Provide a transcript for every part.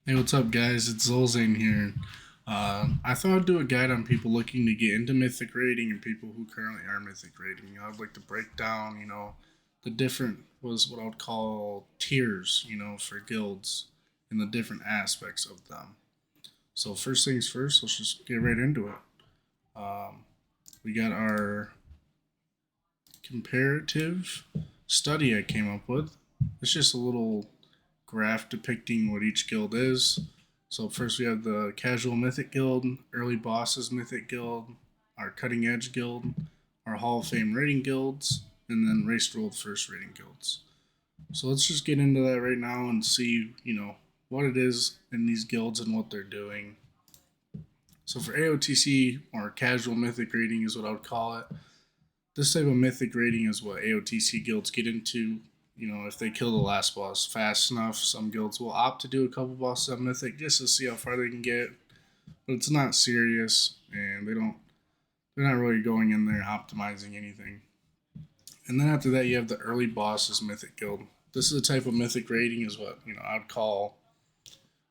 Hey, what's up, guys? It's Zolzane here. I thought I'd do a guide on people looking to get into Mythic Raiding and people who currently are Mythic Raiding. I'd like to break down, the different was what I would call tiers, for guilds and the different aspects of them. So first things first, let's just get right into it. Um, we got our comparative study I came up with. It's just a little graph depicting what each guild is. So first we have the casual mythic guild, early bosses mythic guild, our cutting edge guild, our Hall of Fame rating guilds, and then race rolled first rating guilds. So let's just get into that right now and see, what it is in these guilds and what they're doing. So for AOTC or casual mythic rating is what I would call it. This type of mythic rating is what AOTC guilds get into. If they kill the last boss fast enough, some guilds will opt to do a couple bosses on mythic just to see how far they can get. But it's not serious, and they're not really going in there optimizing anything. And then after that, you have the early bosses mythic guild. This is a type of mythic rating is what I'd call,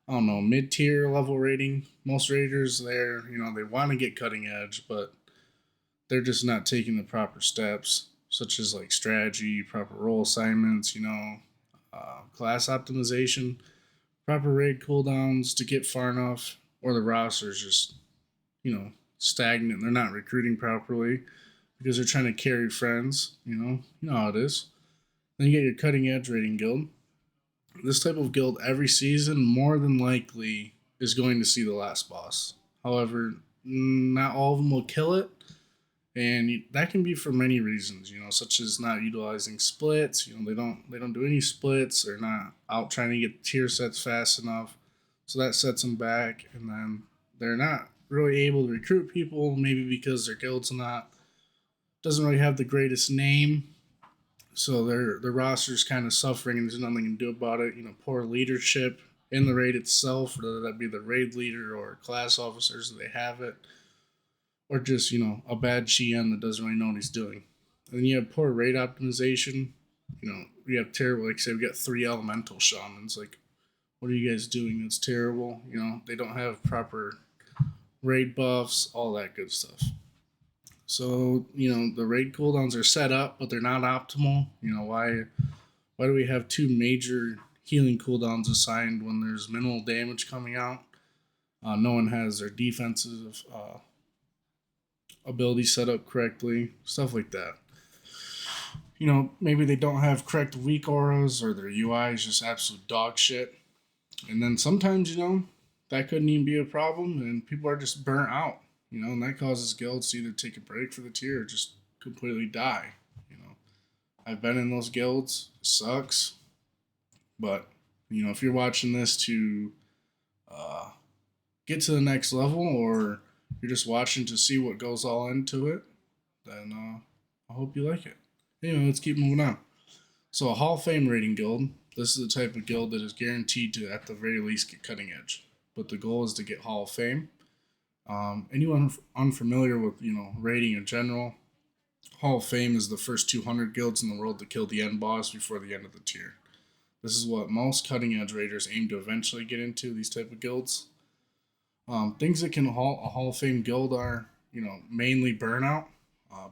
I don't know, mid tier level rating. Most raiders there, they want to get cutting edge, but they're just not taking the proper steps, such as like strategy, proper role assignments, class optimization, proper raid cooldowns to get far enough, or the roster's just, stagnant. They're not recruiting properly because they're trying to carry friends, you know how it is. Then you get your cutting edge rating guild. This type of guild every season more than likely is going to see the last boss. However, not all of them will kill it, and that can be for many reasons, such as not utilizing splits. They don't do any splits. They're not out trying to get tier sets fast enough, so that sets them back. And then they're not really able to recruit people, maybe because their guild's not doesn't really have the greatest name, so their roster's kind of suffering, and there's nothing they can do about it. Poor leadership in the raid itself, whether that be the raid leader or class officers that they have it, or just a bad GM that doesn't really know what he's doing. And then you have poor raid optimization. We have terrible. Like I said, we got three elemental shamans. Like, what are you guys doing? That's terrible. They don't have proper raid buffs, all that good stuff. So the raid cooldowns are set up, but they're not optimal. Why do we have two major healing cooldowns assigned when there's minimal damage coming out? No one has their defensive ability set up correctly, stuff like that. Maybe they don't have correct weak auras or their UI is just absolute dog shit. And then sometimes, that couldn't even be a problem and people are just burnt out, and that causes guilds to either take a break for the tier or just completely die. You know, I've been in those guilds, it sucks, but, if you're watching this to uh, get to the next level or you're just watching to see what goes all into it, then I hope you like it. Anyway, let's keep moving on. So, a Hall of Fame rating guild. This is the type of guild that is guaranteed to, at the very least, get cutting edge. But the goal is to get Hall of Fame. Anyone unfamiliar with rating in general, Hall of Fame is the first 200 guilds in the world to kill the end boss before the end of the tier. This is what most cutting edge raiders aim to eventually get into. These type of guilds. Things that can a Hall of Fame guild are, mainly burnout,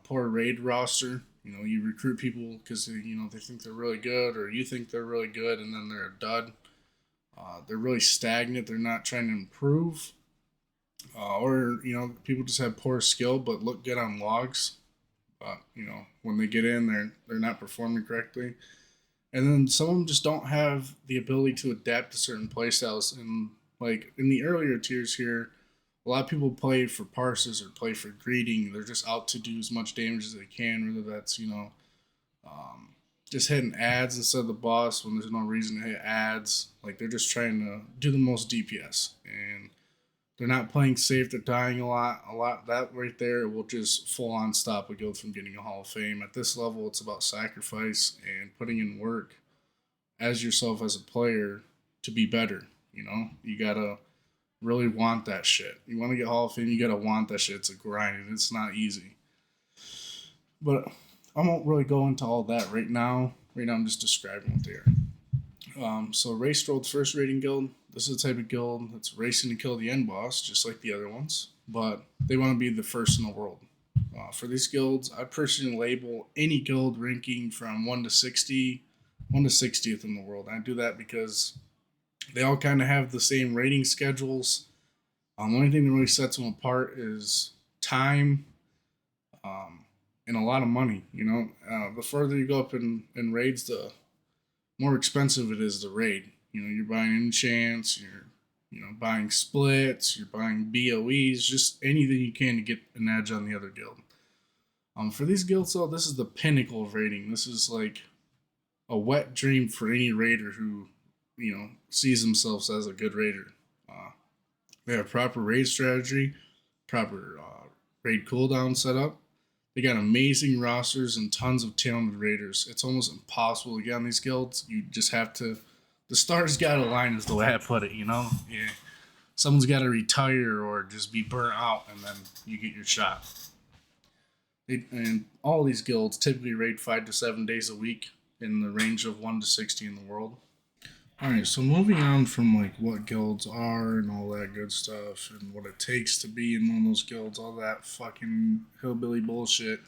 poor raid roster. You recruit people because they think they're really good, or you think they're really good, and then they're a dud. They're really stagnant. They're not trying to improve, or people just have poor skill but look good on logs. But when they get in, they're not performing correctly. And then some of them just don't have the ability to adapt to certain playstyles. And like in the earlier tiers here, a lot of people play for parses or play for greeting. They're just out to do as much damage as they can, whether that's um, just hitting ads instead of the boss when there's no reason to hit ads. Like they're just trying to do the most DPS, and they're not playing safe. They're dying a lot. A lot that right there will just full on stop a guild from getting a Hall of Fame. At this level, it's about sacrifice and putting in work as yourself as a player to be better. You gotta really want that shit. You want to get Hall of Fame, you gotta want that shit. It's a grind and it's not easy. But I won't really go into all that right now. Right now, I'm just describing what they are. So Race Rolled First Rating Guild. This is the type of guild that's racing to kill the end boss, just like the other ones, but they want to be the first in the world. For these guilds, I personally label any guild ranking from 1 to 60, 1 to 60th in the world. I do that because they all kind of have the same rating schedules. The only thing that really sets them apart is time, and a lot of money. The further you go up in raids, the more expensive it is to raid. You're buying enchants, you're buying splits, you're buying BOEs, just anything you can to get an edge on the other guild. For these guilds, though, this is the pinnacle of raiding. This is like a wet dream for any raider who, sees themselves as a good raider. They have proper raid strategy, proper raid cooldown setup. They got amazing rosters and tons of talented raiders. It's almost impossible to get on these guilds. You just have to. The stars got to align, is the way I put it. Yeah. Someone's got to retire or just be burnt out, and then you get your shot. And all these guilds typically raid 5 to 7 days a week in the range of 1 to 60 in the world. Alright, so moving on from like what guilds are and all that good stuff and what it takes to be in one of those guilds, all that fucking hillbilly bullshit,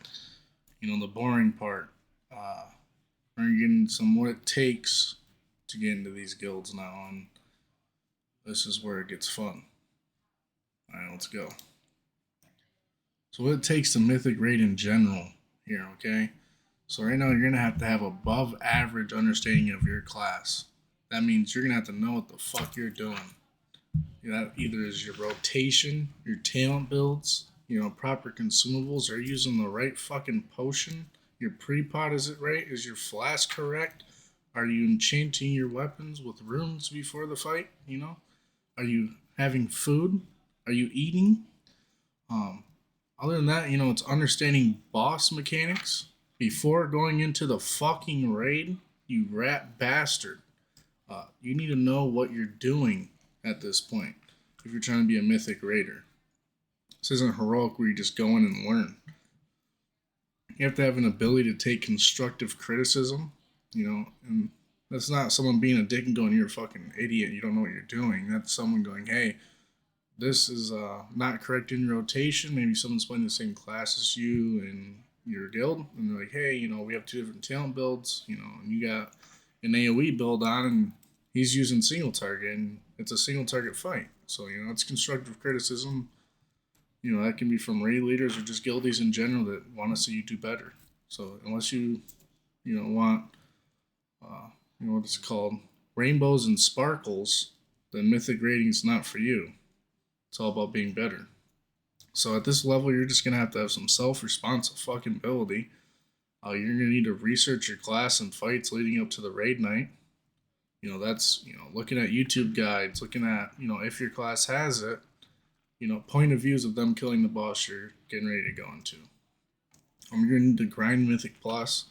the boring part. We're getting some what it takes to get into these guilds now, and this is where it gets fun. Alright, let's go. So what it takes to Mythic Raid in general here, okay? So right now you're going to have above average understanding of your class. That means you're going to have to know what the fuck you're doing. That either is your rotation, your talent builds, proper consumables, are you using the right fucking potion? Your pre-pot, is it right? Is your flask correct? Are you enchanting your weapons with runes before the fight? Are you having food? Are you eating? Other than that, it's understanding boss mechanics before going into the fucking raid, you rat bastard. You need to know what you're doing at this point if you're trying to be a Mythic Raider. This isn't heroic where you just go in and learn. You have to have an ability to take constructive criticism, and that's not someone being a dick and going, you're a fucking idiot, you don't know what you're doing. That's someone going, hey, this is not correct in your rotation. Maybe someone's playing the same class as you in your guild, and they're like, hey, we have 2 different talent builds, and you got an AoE build on, and he's using single target, and it's a single target fight. So, it's constructive criticism. That can be from raid leaders or just guildies in general that want to see you do better. So, unless you, want, what it's called, rainbows and sparkles, then Mythic Raiding is not for you. It's all about being better. So at this level, you're just going to have some self-responsibility. You're going to need to research your class and fights leading up to the raid night. That's, looking at YouTube guides, looking at, if your class has it, point of views of them killing the boss you're getting ready to go into. You're going to need to grind Mythic Plus.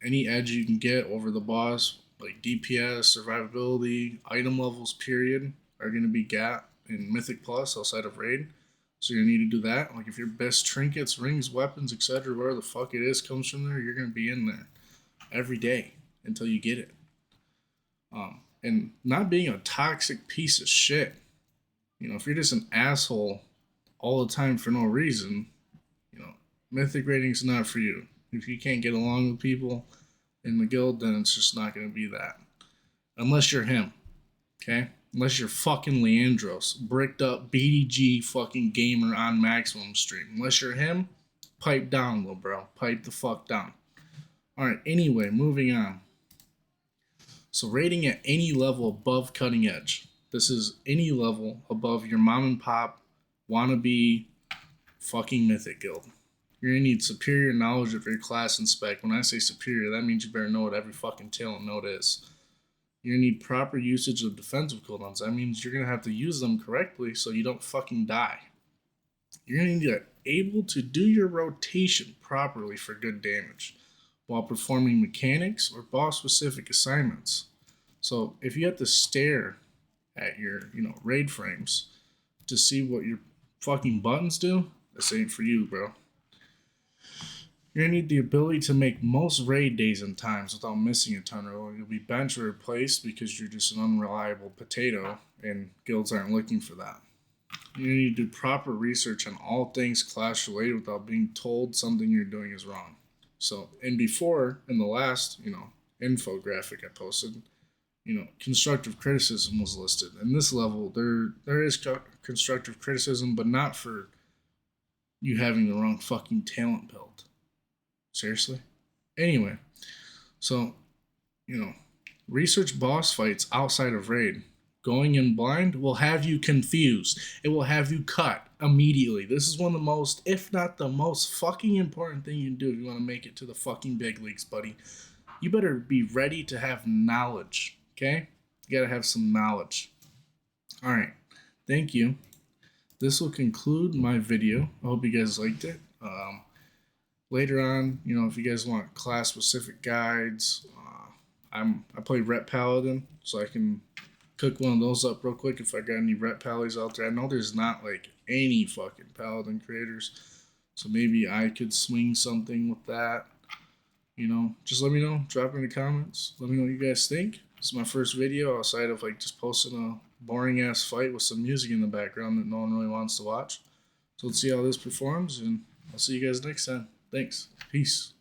Any edge you can get over the boss, like DPS, survivability, item levels, period, are going to be gat in Mythic Plus outside of raid. So you need to do that. Like if your best trinkets, rings, weapons, etc., whatever the fuck it is, comes from there, you're going to be in there every day until you get it. And not being a toxic piece of shit. If you're just an asshole all the time for no reason, Mythic Raiding's not for you. If you can't get along with people in the guild, then it's just not going to be that. Unless you're him. Okay? Unless you're fucking Leandros, bricked up BDG fucking gamer on maximum stream. Unless you're him, pipe down, little bro. Pipe the fuck down. Alright, anyway, moving on. So rating at any level above cutting edge. This is any level above your mom and pop wannabe fucking Mythic guild. You're going to need superior knowledge of your class and spec. When I say superior, that means you better know what every fucking talent node is. You're going to need proper usage of defensive cooldowns. That means you're going to have to use them correctly so you don't fucking die. You're going to need to be able to do your rotation properly for good damage while performing mechanics or boss-specific assignments. So if you have to stare at your, raid frames to see what your fucking buttons do, this ain't for you, bro. You're gonna need the ability to make most raid days and times without missing a ton, or you'll be benched or replaced because you're just an unreliable potato, and guilds aren't looking for that. You need to do proper research on all things class related without being told something you're doing is wrong. So, and before, in the last, infographic I posted, constructive criticism was listed. And this level, there is constructive criticism, but not for you having the wrong fucking talent build. Seriously. Anyway, so research boss fights outside of raid. Going in blind will have you confused. It will have you cut immediately. This is one of the most, if not the most fucking important thing you can do if you want to make it to the fucking big leagues, buddy. You better be ready to have knowledge, okay? You gotta have some knowledge. Alright, thank you. This will conclude my video. I hope you guys liked it. Later on, if you guys want class specific guides, I play Ret Paladin, so I can cook one of those up real quick if I got any Ret Pallies out there. I know there's not like any fucking Paladin creators, so maybe I could swing something with that. Just let me know. Drop in the comments. Let me know what you guys think. This is my first video outside of like just posting a boring ass fight with some music in the background that no one really wants to watch. So let's see how this performs, and I'll see you guys next time. Thanks. Peace.